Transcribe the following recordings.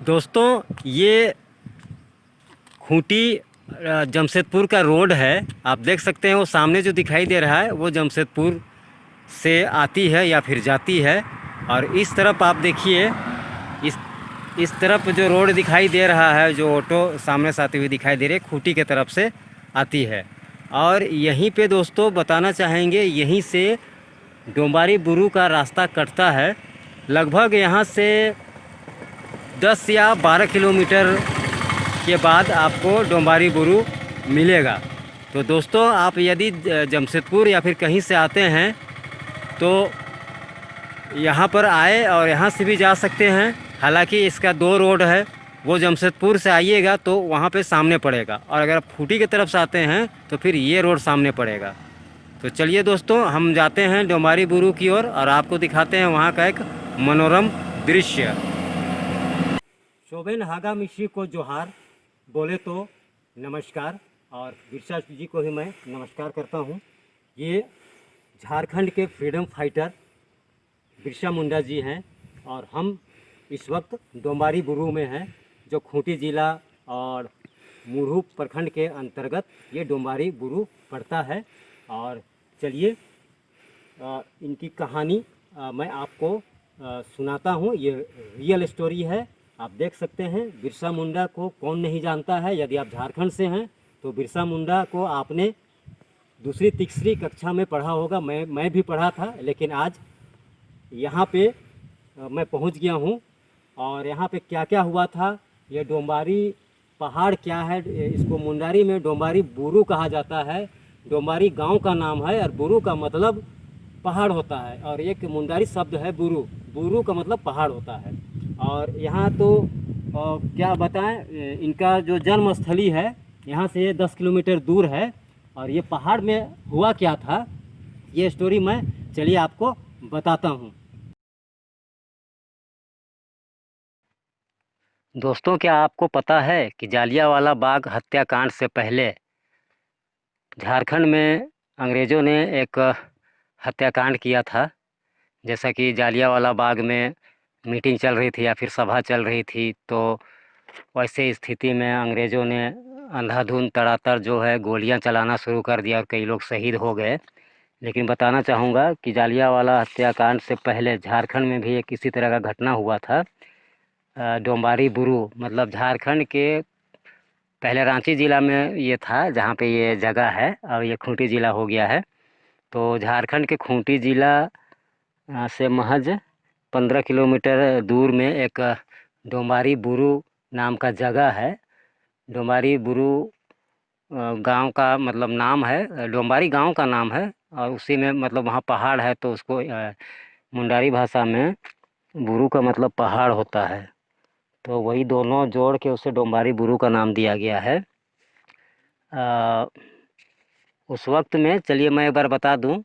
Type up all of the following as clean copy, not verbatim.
दोस्तों ये खूंटी जमशेदपुर का रोड है। आप देख सकते हैं वो सामने जो दिखाई दे रहा है वो जमशेदपुर से आती है या फिर जाती है। और इस तरफ आप देखिए, इस इस तरफ जो रोड दिखाई दे रहा है, जो ऑटो सामने से आती हुई दिखाई दे रही है, खूंटी की तरफ से आती है। और यहीं पे दोस्तों बताना चाहेंगे, यहीं से डोंबारी बुरू का रास्ता कटता है। लगभग यहाँ से 10 या 12 किलोमीटर के बाद आपको डोंबारी बुरू मिलेगा। तो दोस्तों आप यदि जमशेदपुर या फिर कहीं से आते हैं तो यहाँ पर आए और यहाँ से भी जा सकते हैं। हालांकि इसका दो रोड है, वो जमशेदपुर से आइएगा तो वहाँ पे सामने पड़ेगा, और अगर आप खूंटी की तरफ से आते हैं तो फिर ये रोड सामने पड़ेगा। तो चलिए दोस्तों हम जाते हैं डोंबारी बुरू की ओर और आपको दिखाते हैं वहाँ का एक मनोरम दृश्य। शोभन हागा मिश्री को जोहार, बोले तो नमस्कार, और बिरसा जी को भी मैं नमस्कार करता हूँ। ये झारखंड के फ्रीडम फाइटर बिरसा मुंडा जी हैं और हम इस वक्त डोंबारी बुरू में हैं, जो खूंटी ज़िला और मुरहू प्रखंड के अंतर्गत ये डोंबारी बुरू पड़ता है। और चलिए इनकी कहानी मैं आपको सुनाता हूँ। ये रियल स्टोरी है। आप देख सकते हैं बिरसा मुंडा को कौन नहीं जानता है। यदि आप झारखंड से हैं तो बिरसा मुंडा को आपने दूसरी तीसरी कक्षा में पढ़ा होगा, मैं भी पढ़ा था। लेकिन आज यहाँ पे मैं पहुँच गया हूँ, और यहाँ पे क्या क्या हुआ था, ये डोंबारी पहाड़ क्या है, इसको मुंडारी में डोंबारी बुरू कहा जाता है। डोंबारी गांव का नाम है और बुरू का मतलब पहाड़ होता है, और एक मुंडारी शब्द है बुरू, बुरू का मतलब पहाड़ होता है। और यहाँ तो क्या बताएं, इनका जो जन्म स्थली है यहाँ से 10 किलोमीटर दूर है। और ये पहाड़ में हुआ क्या था, ये स्टोरी मैं चलिए आपको बताता हूँ। दोस्तों क्या आपको पता है कि जालियांवाला बाग हत्याकांड से पहले झारखंड में अंग्रेज़ों ने एक हत्याकांड किया था। जैसा कि जालियांवाला बाग में मीटिंग चल रही थी या फिर सभा चल रही थी, तो वैसे स्थिति में अंग्रेज़ों ने अंधाधुंध तड़ातड़ जो है गोलियां चलाना शुरू कर दिया और कई लोग शहीद हो गए। लेकिन बताना चाहूँगा कि जालियांवाला हत्याकांड से पहले झारखंड में भी एक इसी तरह का घटना हुआ था। डोंबारी बुरू मतलब झारखंड के पहले रांची ज़िला में ये था, जहाँ पे ये जगह है, और ये खूंटी ज़िला हो गया है। तो झारखंड के खूंटी ज़िला से महज 15 किलोमीटर दूर में एक डोंबारी बुरू नाम का जगह है। डोंबारी बुरू गांव का मतलब नाम है, डोंबारी गांव का नाम है, और उसी में मतलब वहाँ पहाड़ है, तो उसको मुंडारी भाषा में बुरू का मतलब पहाड़ होता है। तो वही दोनों जोड़ के उसे डोंबारी बुरू का नाम दिया गया है। उस वक्त में चलिए मैं एक बार बता दूं,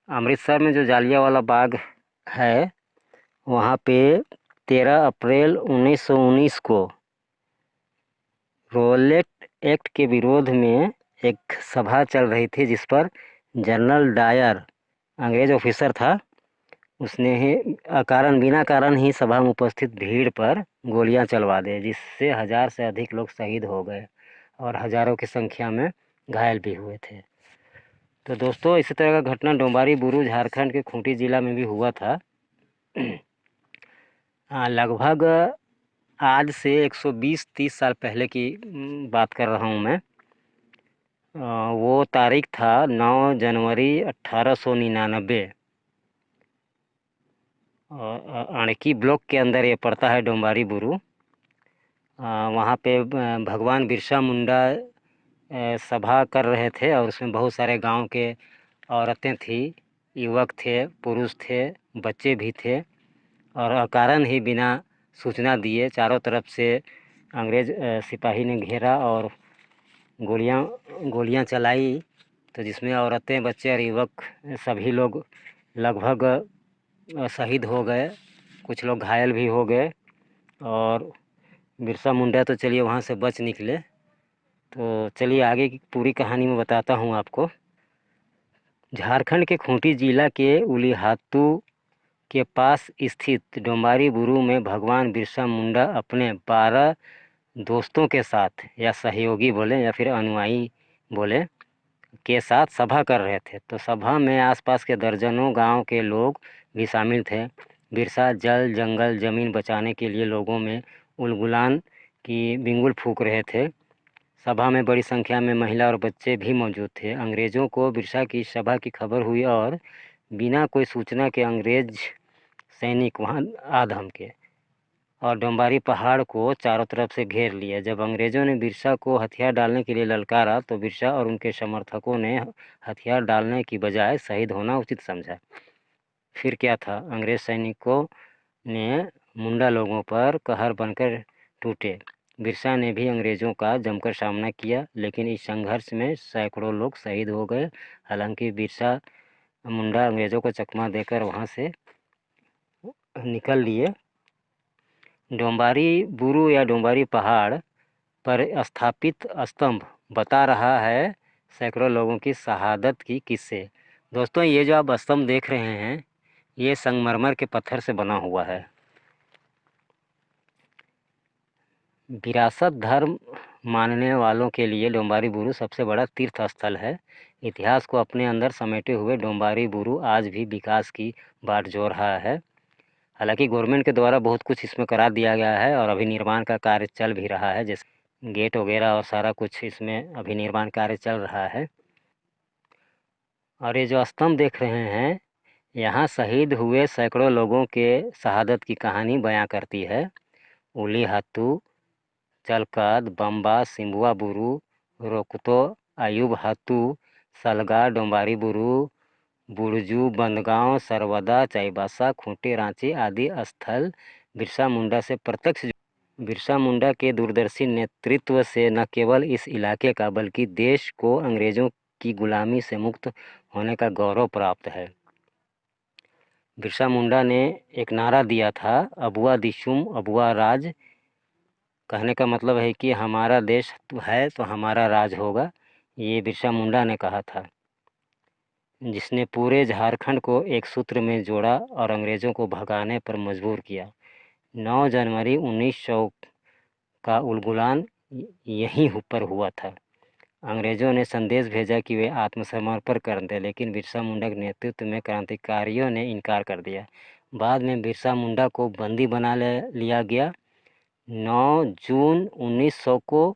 अमृतसर में जो जालियांवाला बाग है वहाँ पे 13 अप्रैल 1919 को रॉलेट एक्ट के विरोध में एक सभा चल रही थी, जिस पर जनरल डायर अंग्रेज ऑफिसर था। उसने ही अकारण बिना कारण ही सभा में उपस्थित भीड़ पर गोलियां चलवा दी, जिससे 1000 से अधिक लोग शहीद हो गए और हजारों की संख्या में घायल भी हुए थे। तो दोस्तों इसी तरह का घटना डोंबारी बुरू झारखंड के खूंटी ज़िला में भी हुआ था। लगभग आज से 120-30 साल पहले की बात कर रहा हूँ मैं। वो तारीख था 9 जनवरी 1899। अणकी ब्लॉक के अंदर ये पड़ता है डोंबारी बुरू। वहाँ पे भगवान बिरसा मुंडा सभा कर रहे थे, और उसमें बहुत सारे गांव के औरतें थी, युवक थे, पुरुष थे, बच्चे भी थे। और अकारण ही बिना सूचना दिए चारों तरफ से अंग्रेज सिपाही ने घेरा और गोलियां चलाई। तो जिसमें औरतें, बच्चे और युवक सभी लोग लगभग शहीद हो गए, कुछ लोग घायल भी हो गए। और बिरसा मुंडा तो चलिए वहाँ से बच निकले। तो चलिए आगे की पूरी कहानी में बताता हूँ आपको। झारखंड के खूंटी जिला के उलीहातू के पास स्थित डोंबारी बुरू में भगवान बिरसा मुंडा अपने 12 दोस्तों के साथ, या सहयोगी बोले या फिर अनुयायी बोले, के साथ सभा कर रहे थे। तो सभा में आसपास के दर्जनों गांव के लोग भी शामिल थे। बिरसा जल, जंगल, ज़मीन बचाने के लिए लोगों में उलगुलान की बिंगुल फूंक रहे थे। सभा में बड़ी संख्या में महिला और बच्चे भी मौजूद थे। अंग्रेज़ों को बिरसा की सभा की खबर हुई और बिना कोई सूचना के अंग्रेज सैनिक वहां आ धमके और डोंबारी पहाड़ को चारों तरफ से घेर लिया। जब अंग्रेज़ों ने बिरसा को हथियार डालने के लिए ललकारा तो बिरसा और उनके समर्थकों ने हथियार डालने की बजाय शहीद होना उचित समझा। फिर क्या था, अंग्रेज सैनिकों ने मुंडा लोगों पर कहर बनकर टूटे। बिरसा ने भी अंग्रेज़ों का जमकर सामना किया, लेकिन इस संघर्ष में सैकड़ों लोग शहीद हो गए। हालांकि बिरसा मुंडा अंग्रेज़ों को चकमा देकर वहां से निकल लिए। डोंबारी बुरू या डोंबारी पहाड़ पर स्थापित स्तंभ बता रहा है सैकड़ों लोगों की शहादत की किस्से। दोस्तों, ये जो आप स्तंभ देख रहे हैं, ये संगमरमर के पत्थर से बना हुआ है। विरासत धर्म मानने वालों के लिए डोंबारी बुरू सबसे बड़ा तीर्थ स्थल है। इतिहास को अपने अंदर समेटे हुए डोंबारी बुरू आज भी विकास की बाट जोड़ रहा है। हालांकि गवर्नमेंट के द्वारा बहुत कुछ इसमें करा दिया गया है और अभी निर्माण का कार्य चल भी रहा है, जैसे गेट वगैरह और सारा कुछ इसमें अभी निर्माण कार्य चल रहा है। और ये जो स्तंभ देख रहे हैं, यहाँ शहीद हुए सैकड़ों लोगों के शहादत की कहानी बयां करती है। उली हातू, चलकद, बम्बा, सिंबुआ बुरू, रोकतो, अयूब हातू, सलगा, डोंबारी बुरू, बुरजू, बंदगांव, सरवदा, चाईबासा, खूंटी, रांची आदि स्थल बिरसा मुंडा से प्रत्यक्ष। बिरसा मुंडा के दूरदर्शी नेतृत्व से न केवल इस इलाके का बल्कि देश को अंग्रेजों की गुलामी से मुक्त होने का गौरव प्राप्त है। बिरसा मुंडा ने एक नारा दिया था, अबुआ दिशुम अबुआ राज। कहने का मतलब है कि हमारा देश है तो हमारा राज होगा। ये बिरसा मुंडा ने कहा था, जिसने पूरे झारखंड को एक सूत्र में जोड़ा और अंग्रेज़ों को भगाने पर मजबूर किया। 9 जनवरी 1900 का उलगुलान यहीं पर हुआ था। अंग्रेज़ों ने संदेश भेजा कि वे आत्मसमर्पण कर दें, लेकिन बिरसा मुंडा के नेतृत्व में क्रांतिकारियों ने इनकार कर दिया। बाद में बिरसा मुंडा को बंदी बना लिया गया। 9 जून 1900 को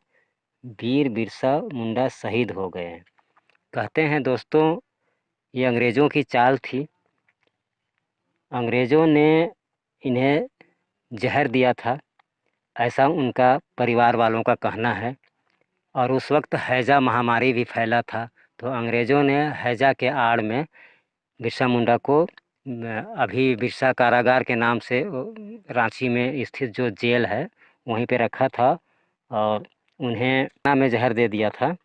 वीर बिरसा मुंडा शहीद हो गए। कहते हैं दोस्तों, ये अंग्रेज़ों की चाल थी। अंग्रेज़ों ने इन्हें जहर दिया था, ऐसा उनका परिवार वालों का कहना है। और उस वक्त हैजा महामारी भी फैला था, तो अंग्रेज़ों ने हैजा के आड़ में बिरसा मुंडा को अभी बिरसा कारागार के नाम से रांची में स्थित जो जेल है वहीं पे रखा था और उन्हें खाना में जहर दे दिया था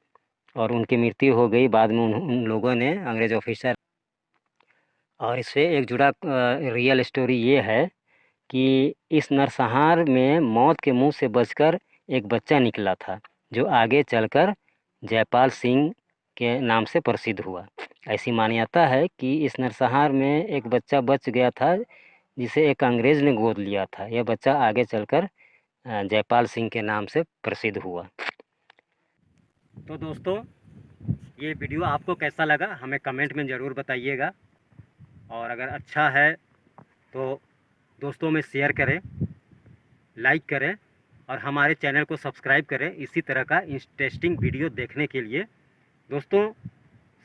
और उनकी मृत्यु हो गई। बाद में उन लोगों ने, अंग्रेज ऑफिसर। और इससे एक जुड़ा रियल स्टोरी ये है कि इस नरसंहार में मौत के मुंह से बचकर एक बच्चा निकला था, जो आगे चलकर जयपाल सिंह के नाम से प्रसिद्ध हुआ। ऐसी मान्यता है कि इस नरसंहार में एक बच्चा बच गया था, जिसे एक अंग्रेज़ ने गोद लिया था। यह बच्चा आगे चलकर जयपाल सिंह के नाम से प्रसिद्ध हुआ। तो दोस्तों, ये वीडियो आपको कैसा लगा हमें कमेंट में ज़रूर बताइएगा, और अगर अच्छा है तो दोस्तों में शेयर करें, लाइक करें और हमारे चैनल को सब्सक्राइब करें इसी तरह का इंटरेस्टिंग वीडियो देखने के लिए। दोस्तों,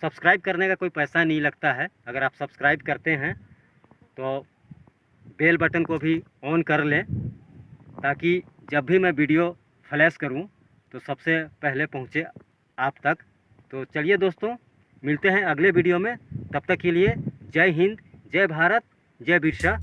सब्सक्राइब करने का कोई पैसा नहीं लगता है। अगर आप सब्सक्राइब करते हैं तो बेल बटन को भी ऑन कर लें, ताकि जब भी मैं वीडियो फ्लैश करूं तो सबसे पहले पहुंचे आप तक। तो चलिए दोस्तों, मिलते हैं अगले वीडियो में। तब तक के लिए जय हिंद, जय भारत, जय बिरसा।